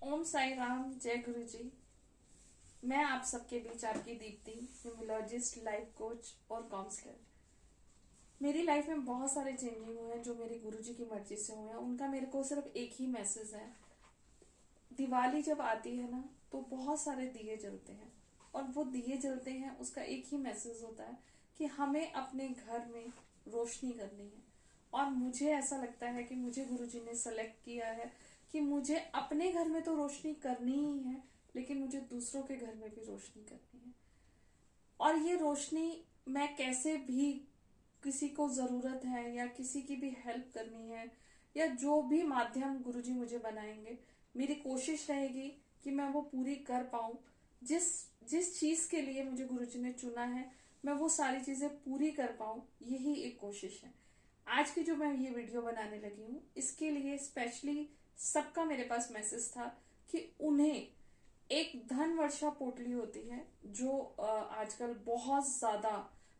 ओम साई राम, जय गुरु जी। मैं आप सबके बीच आपकी दीप्ति, न्यूमरोलॉजिस्ट, लाइफ कोच और काउंसलर। मेरी लाइफ में बहुत सारे चेंजिंग हुए हैं जो मेरे गुरुजी की मर्जी से हुए हैं। उनका मेरे को सिर्फ एक ही मैसेज है। दिवाली जब आती है ना, तो बहुत सारे दिए जलते हैं और वो दिए जलते हैं, उसका एक ही मैसेज होता है कि हमें अपने घर में रोशनी करनी है। और मुझे ऐसा लगता है कि मुझे गुरुजी ने सेलेक्ट किया है कि मुझे अपने घर में तो रोशनी करनी ही है, लेकिन मुझे दूसरों के घर में भी रोशनी करनी है। और ये रोशनी मैं कैसे भी, किसी को जरूरत है या किसी की भी हेल्प करनी है या जो भी माध्यम गुरुजी मुझे बनाएंगे, मेरी कोशिश रहेगी कि मैं वो पूरी कर पाऊं। जिस जिस चीज के लिए मुझे गुरुजी ने चुना है, मैं वो सारी चीजें पूरी कर पाऊं, यही एक कोशिश है। आज की जो मैं ये वीडियो बनाने लगी हूँ, इसके लिए स्पेशली सबका मेरे पास मैसेज था कि उन्हें एक धन वर्षा पोटली होती है जो आजकल बहुत ज्यादा,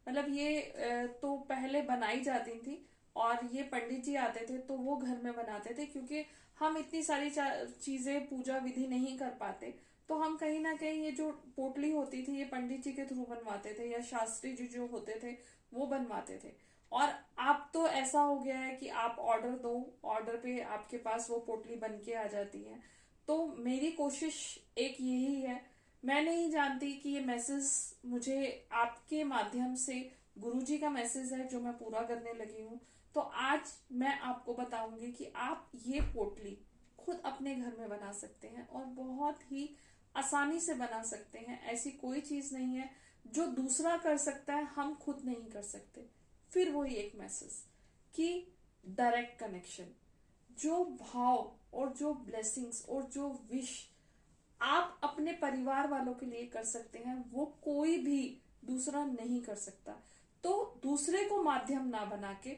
मतलब ये तो पहले बनाई जाती थी और ये पंडित जी आते थे तो वो घर में बनाते थे, क्योंकि हम इतनी सारी चीजें पूजा विधि नहीं कर पाते। तो हम कहीं ना कहीं ये जो पोटली होती थी, ये पंडित जी के थ्रू बनवाते थे या शास्त्री जी जो होते थे वो बनवाते थे। और अब तो ऐसा हो गया है कि आप ऑर्डर दो, ऑर्डर पे आपके पास वो पोटली बन के आ जाती है। तो मेरी कोशिश एक यही है। मैं नहीं जानती कि ये मैसेज मुझे आपके माध्यम से गुरुजी का मैसेज है जो मैं पूरा करने लगी हूँ। तो आज मैं आपको बताऊंगी कि आप ये पोटली खुद अपने घर में बना सकते हैं और बहुत ही आसानी से बना सकते हैं। ऐसी कोई चीज नहीं है जो दूसरा कर सकता है, हम खुद नहीं कर सकते। फिर वही एक मैसेज कि डायरेक्ट कनेक्शन, जो भाव और जो ब्लेसिंग्स और जो विश आप अपने परिवार वालों के लिए कर सकते हैं, वो कोई भी दूसरा नहीं कर सकता। तो दूसरे को माध्यम ना बना के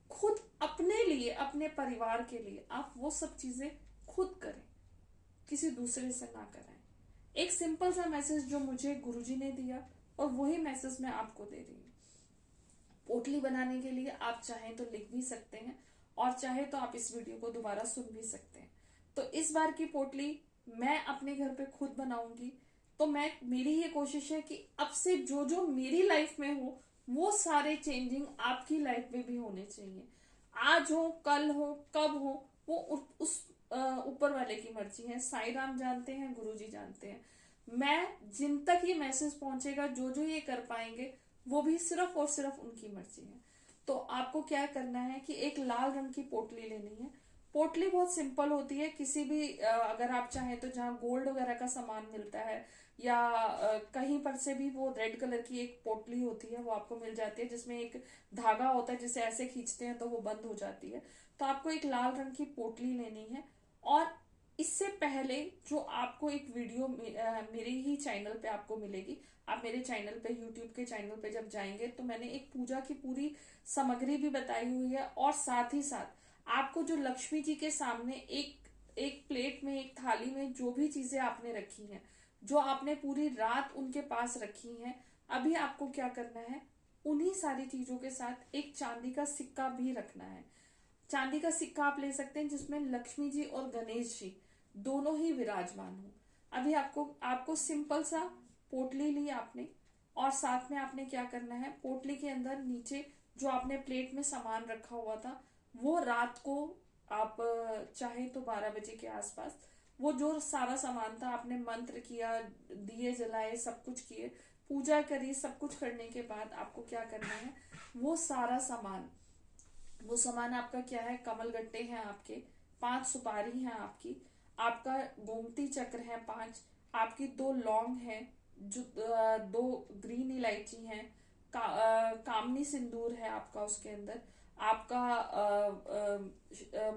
खुद अपने लिए, अपने परिवार के लिए आप वो सब चीजें खुद करें, किसी दूसरे से ना कराएं। एक सिंपल सा मैसेज जो मुझे गुरुजी ने दिया और वही मैसेज मैं आपको दे रही हूँ। पोटली बनाने के लिए आप चाहें तो लिख भी सकते हैं और चाहे तो आप इस वीडियो को दोबारा सुन भी सकते हैं। तो इस बार की पोटली मैं अपने घर पे खुद बनाऊंगी। तो मेरी ये कोशिश है कि अब से जो जो मेरी लाइफ में हो, वो सारे चेंजिंग आपकी लाइफ में भी होने चाहिए। आज हो, कल हो, कब हो, वो उस ऊपर वाले की मर्जी है। साईं राम जानते हैं, गुरुजी जानते हैं। मैं जिन तक ये मैसेज पहुंचेगा, जो जो ये कर पाएंगे, वो भी सिर्फ और सिर्फ उनकी मर्जी है। तो आपको क्या करना है कि एक लाल रंग की पोटली लेनी है। पोटली बहुत सिंपल होती है, किसी भी अगर आप चाहें तो जहाँ गोल्ड वगैरह का सामान मिलता है या कहीं पर से भी वो रेड कलर की एक पोटली होती है, वो आपको मिल जाती है, जिसमें एक धागा होता है, जिसे ऐसे खींचते हैं तो वो बंद हो जाती है। तो आपको एक लाल रंग की पोटली लेनी है। और इससे पहले जो आपको एक वीडियो मेरे ही चैनल पे आपको मिलेगी। आप मेरे चैनल पे, यूट्यूब के चैनल पे जब जाएंगे तो मैंने एक पूजा की पूरी सामग्री भी बताई हुई है। और साथ ही साथ आपको जो लक्ष्मी जी के सामने एक एक प्लेट में, एक थाली में जो भी चीजें आपने रखी हैं, जो आपने पूरी रात उनके पास रखी हैं, अभी आपको क्या करना है, उन्हीं सारी चीजों के साथ एक चांदी का सिक्का भी रखना है। चांदी का सिक्का आप ले सकते हैं जिसमें लक्ष्मी जी और गणेश जी दोनों ही विराजमान हो। अभी आपको आपको सिंपल सा पोटली ली आपने, और साथ में आपने क्या करना है, पोटली के अंदर नीचे जो आपने प्लेट में सामान रखा हुआ था, वो रात को आप चाहे तो 12 बजे के आसपास वो जो सारा सामान था, आपने मंत्र किया, दिए जलाए, सब कुछ किए, पूजा करी, सब कुछ करने के बाद आपको क्या करना है, वो सारा सामान, वो सामान आपका क्या है, कमल गट्टे हैं आपके, 5 सुपारी हैं आपकी, आपका गोमती चक्र है 5, आपकी 2 लौंग है, जो 2 ग्रीन इलायची है, कामनी सिंदूर है आपका उसके अंदर, आपका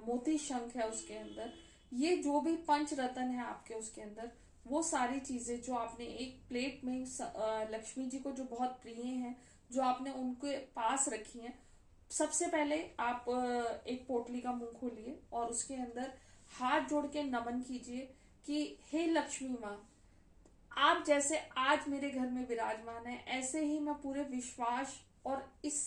मोती शंख है उसके अंदर। ये जो भी पंच रतन है आपके उसके अंदर, वो सारी चीजें जो आपने एक प्लेट में लक्ष्मी जी को जो बहुत प्रिय हैं, जो आपने उनके पास रखी हैं। सबसे पहले आप एक पोटली का मुंह खोलिए और उसके अंदर हाथ जोड़ के नमन कीजिए कि हे लक्ष्मी माँ, आप जैसे आज मेरे घर में विराजमान है, ऐसे ही मैं पूरे विश्वास और इस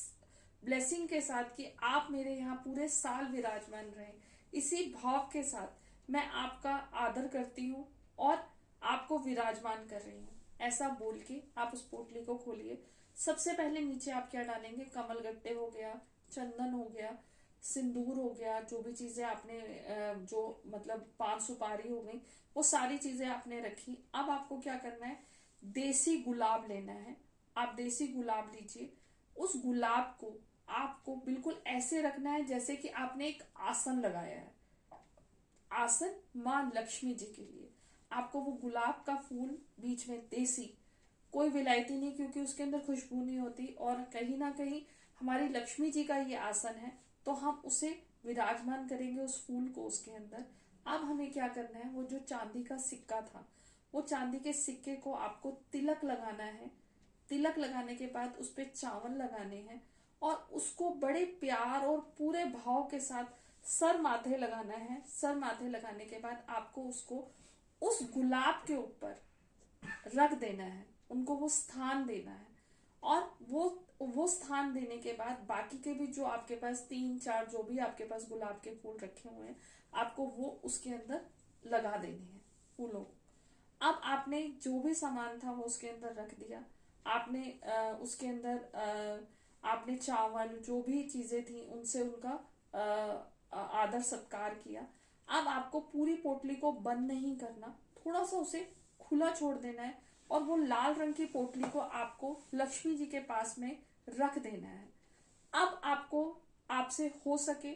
ब्लेसिंग के साथ कि आप मेरे यहाँ पूरे साल विराजमान रहे, इसी भाव के साथ मैं आपका आदर करती हूँ और आपको विराजमान कर रही हूँ, ऐसा बोल के आप उस पोटली को खोलिए। सबसे पहले नीचे आप क्या डालेंगे, कमल गट्टे हो गया, चंदन हो गया, सिंदूर हो गया, जो भी चीजें आपने जो मतलब पान सुपारी हो गई, वो सारी चीजें आपने रखी। अब आपको क्या करना है, देसी गुलाब लेना है। आप देसी गुलाब लीजिए। उस गुलाब को आपको बिल्कुल ऐसे रखना है जैसे कि आपने एक आसन लगाया है, आसन माँ लक्ष्मी जी के लिए। आपको वो गुलाब का फूल बीच में देसी, कोई विलायती नहीं, क्योंकि उसके अंदर खुशबू नहीं होती, और कहीं ना कहीं हमारी लक्ष्मी जी का ये आसन है, तो हम उसे विराजमान करेंगे उस फूल को उसके अंदर। अब हमें क्या करना है, वो जो चांदी का सिक्का था, वो चांदी के सिक्के को आपको तिलक लगाना है। तिलक लगाने के बाद उस पे चावल लगाने हैं और उसको बड़े प्यार और पूरे भाव के साथ सर माथे लगाना है। सर माथे लगाने के बाद आपको उसको उस गुलाब के ऊपर रख देना है, उनको वो स्थान देना है। और वो स्थान देने के बाद बाकी के भी जो आपके पास 3-4 जो भी आपके पास गुलाब के फूल रखे हुए हैं, आपको वो उसके अंदर लगा देने हैं फूलों। अब आपने जो भी सामान था वो उसके अंदर रख दिया। आपने उसके अंदर आपने चावल जो भी चीजें थी उनसे उनका आदर सत्कार किया। अब आपको पूरी पोटली को बंद नहीं करना, थोड़ा सा उसे खुला छोड़ देना है, और वो लाल रंग की पोटली को आपको लक्ष्मी जी के पास में रख देना है। अब आपको आपसे हो सके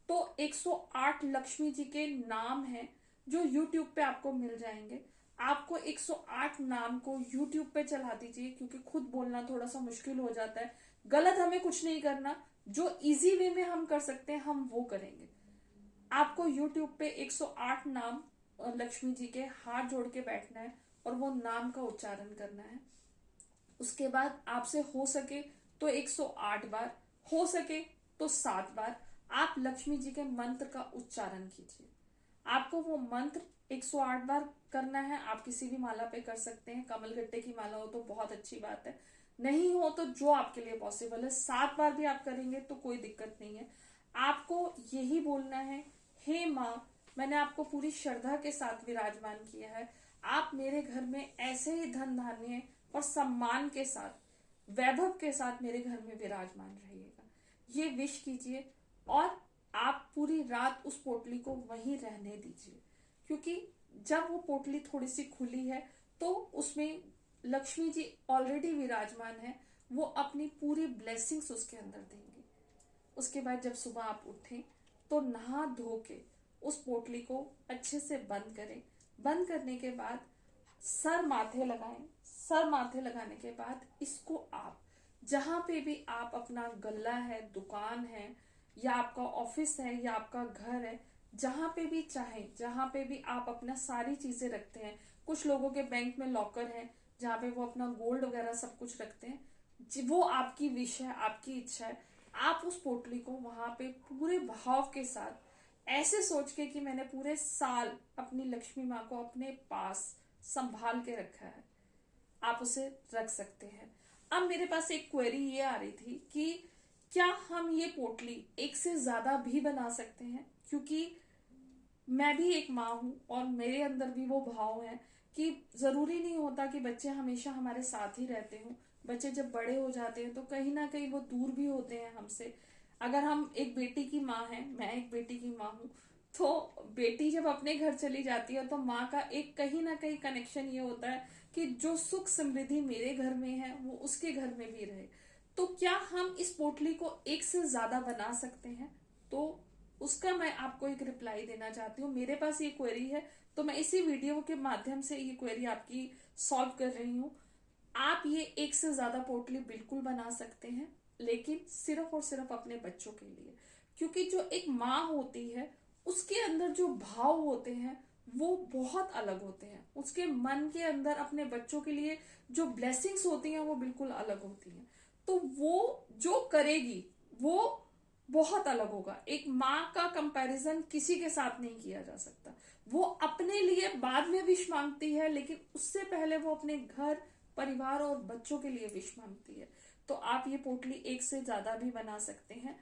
तो 108 लक्ष्मी जी के नाम हैं जो YouTube पे आपको मिल जाएंगे। आपको 108 नाम को YouTube पे चला दीजिए, क्योंकि खुद बोलना थोड़ा सा मुश्किल हो जाता है। गलत हमें कुछ नहीं करना, जो इजी वे में हम कर सकते हैं हम वो करेंगे। आपको YouTube पे 108 नाम लक्ष्मी जी के हाथ जोड़ के बैठना है और वो नाम का उच्चारण करना है। उसके बाद आपसे हो सके तो 108 बार, हो सके तो 7 बार आप लक्ष्मी जी के मंत्र का उच्चारण कीजिए। आपको वो मंत्र 108 बार करना है। आप किसी भी माला पे कर सकते हैं, कमल गट्टे की माला हो तो बहुत अच्छी बात है, नहीं हो तो जो आपके लिए पॉसिबल है 7 बार भी आप करेंगे तो कोई दिक्कत नहीं है। आपको यही बोलना है, हे माँ, मैंने आपको पूरी श्रद्धा के साथ विराजमान किया है, आप मेरे घर में ऐसे ही धन धान्य और सम्मान के साथ, वैभव के साथ मेरे घर में विराजमान रहिएगा, ये विश कीजिए। और आप पूरी रात उस पोटली को वहीं रहने दीजिए, क्योंकि जब वो पोटली थोड़ी सी खुली है तो उसमें लक्ष्मी जी ऑलरेडी विराजमान है, वो अपनी पूरी ब्लेसिंग्स उसके अंदर देंगे। उसके बाद जब सुबह आप उठें तो नहा धो के उस पोटली को अच्छे से बंद करें। बंद करने के बाद सर माथे लगाएं। सर माथे लगाने के बाद इसको आप जहां पे भी आप अपना गल्ला है, दुकान है, या आपका ऑफिस है, या आपका घर है, जहां पे भी चाहे, जहां पे भी आप अपना सारी चीजें रखते हैं, कुछ लोगों के बैंक में लॉकर है जहां पे वो अपना गोल्ड वगैरह सब कुछ रखते हैं, वो आपकी विश है, आपकी इच्छा है। आप उस पोटली को वहां पे पूरे भाव के साथ ऐसे सोच के कि मैंने पूरे साल अपनी लक्ष्मी माँ को अपने पास संभाल के रखा है, आप उसे रख सकते हैं। अब मेरे पास एक क्वेरी ये आ रही थी कि क्या हम ये पोटली एक से ज्यादा भी बना सकते हैं, क्योंकि मैं भी एक माँ हूँ और मेरे अंदर भी वो भाव है कि जरूरी नहीं होता कि बच्चे हमेशा हमारे साथ ही रहते हों। बच्चे जब बड़े हो जाते हैं तो कहीं ना कहीं वो दूर भी होते हैं हमसे। अगर हम एक बेटी की माँ है, मैं एक बेटी की माँ हूँ, तो बेटी जब अपने घर चली जाती है तो माँ का एक कहीं ना कहीं कनेक्शन ये होता है कि जो सुख समृद्धि मेरे घर में है वो उसके घर में भी रहे। तो क्या हम इस पोटली को एक से ज्यादा बना सकते हैं? तो उसका मैं आपको एक रिप्लाई देना चाहती हूँ। मेरे पास ये क्वेरी है तो मैं इसी वीडियो के माध्यम से ये क्वेरी आपकी सॉल्व कर रही हूँ। आप ये एक से ज्यादा पोटली बिल्कुल बना सकते हैं, लेकिन सिर्फ और सिर्फ अपने बच्चों के लिए, क्योंकि जो एक माँ होती है उसके अंदर जो भाव होते हैं वो बहुत अलग होते हैं। उसके मन के अंदर अपने बच्चों के लिए जो ब्लेसिंग्स होती हैं वो बिल्कुल अलग होती हैं। तो वो जो करेगी वो बहुत अलग होगा। एक माँ का कंपैरिजन किसी के साथ नहीं किया जा सकता। वो अपने लिए बाद में विश मांगती है, लेकिन उससे पहले वो अपने घर, परिवार और बच्चों के लिए विश मांगती है। तो आप ये पोटली एक से ज्यादा भी बना सकते हैं,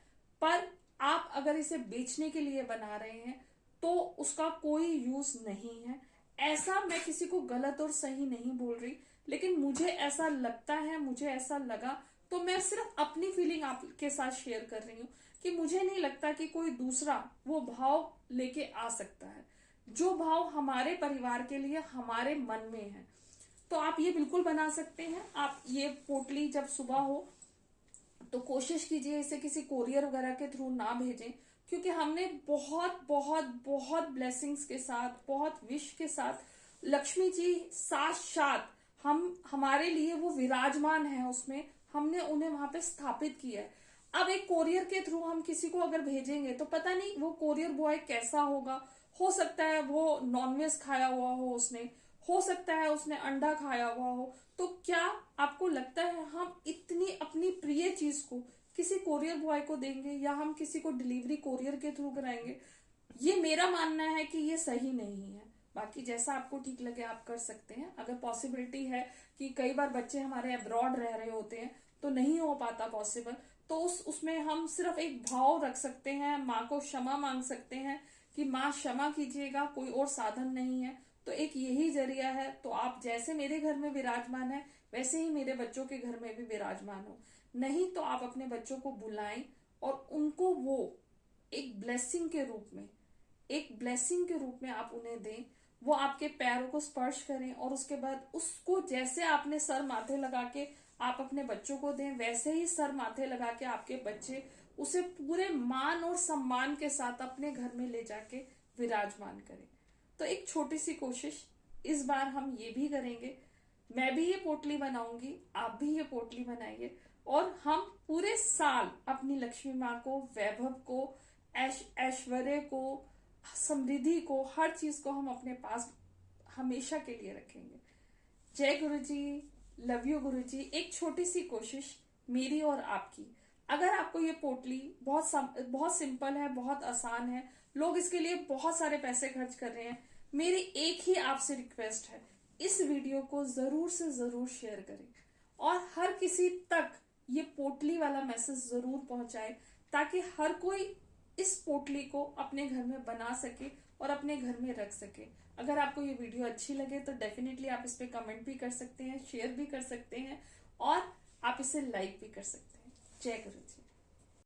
पर आप अगर इसे बेचने के लिए बना रहे हैं तो उसका कोई यूज नहीं है। ऐसा मैं किसी को गलत और सही नहीं बोल रही, लेकिन मुझे ऐसा लगता है, मुझे ऐसा लगा, तो मैं सिर्फ अपनी फीलिंग आपके साथ शेयर कर रही हूँ कि मुझे नहीं लगता कि कोई दूसरा वो भाव लेके आ सकता है जो भाव हमारे परिवार के लिए हमारे मन में है। तो आप ये बिल्कुल बना सकते हैं। आप ये पोटली जब सुबह हो तो कोशिश कीजिए इसे किसी कोरियर वगैरह के थ्रू ना भेजें, क्योंकि हमने बहुत बहुत बहुत ब्लेसिंग्स के साथ, बहुत विश के साथ, लक्ष्मी जी साक्षात हम हमारे लिए वो विराजमान है उसमें, हमने उन्हें वहां पे स्थापित किया है। अब एक कोरियर के थ्रू हम किसी को अगर भेजेंगे तो पता नहीं वो कोरियर बॉय कैसा होगा। हो सकता है वो नॉनवेज खाया हुआ हो उसने, हो सकता है उसने अंडा खाया हुआ हो। तो क्या आपको लगता है हम इतनी अपनी प्रिय चीज को किसी कोरियर बॉय को देंगे, या हम किसी को डिलीवरी कोरियर के थ्रू कराएंगे? ये मेरा मानना है कि ये सही नहीं है। बाकी जैसा आपको ठीक लगे आप कर सकते हैं। अगर पॉसिबिलिटी है कि कई बार बच्चे हमारे अब्रॉड रह रहे होते हैं तो नहीं हो पाता पॉसिबल, तो उसमें हम सिर्फ एक भाव रख सकते हैं, माँ को क्षमा मांग सकते हैं कि माँ क्षमा कीजिएगा, कोई और साधन नहीं है। तो एक यही जरिया है। तो आप जैसे मेरे घर में विराजमान है वैसे ही मेरे बच्चों के घर में भी विराजमान हो। नहीं तो आप अपने बच्चों को बुलाएं और उनको वो एक ब्लेसिंग के रूप में, एक ब्लेसिंग के रूप में आप उन्हें दें। वो आपके पैरों को स्पर्श करें और उसके बाद उसको जैसे आपने सर माथे लगा के आप अपने बच्चों को दें, वैसे ही सर माथे लगा के आपके बच्चे उसे पूरे मान और सम्मान के साथ अपने घर में ले जाके विराजमान करें। तो एक छोटी सी कोशिश इस बार हम ये भी करेंगे। मैं भी ये पोटली बनाऊंगी, आप भी ये पोटली बनाइए, और हम पूरे साल अपनी लक्ष्मी माँ को, वैभव को, ऐश्वर्य को, समृद्धि को, हर चीज को हम अपने पास हमेशा के लिए रखेंगे। जय गुरु जी, लव यू गुरु जी। एक छोटी सी कोशिश मेरी और आपकी। अगर आपको ये पोटली बहुत सिंपल है, बहुत आसान है, लोग इसके लिए बहुत सारे पैसे खर्च कर रहे हैं, मेरी एक ही आपसे रिक्वेस्ट है, इस वीडियो को जरूर से जरूर शेयर करें और हर किसी तक ये पोटली वाला मैसेज जरूर पहुंचाए, ताकि हर कोई इस पोटली को अपने घर में बना सके और अपने घर में रख सके। अगर आपको ये वीडियो अच्छी लगे तो डेफिनेटली आप इस पे कमेंट भी कर सकते हैं, शेयर भी कर सकते हैं और आप इसे लाइक भी कर सकते हैं। जय गुरु जी।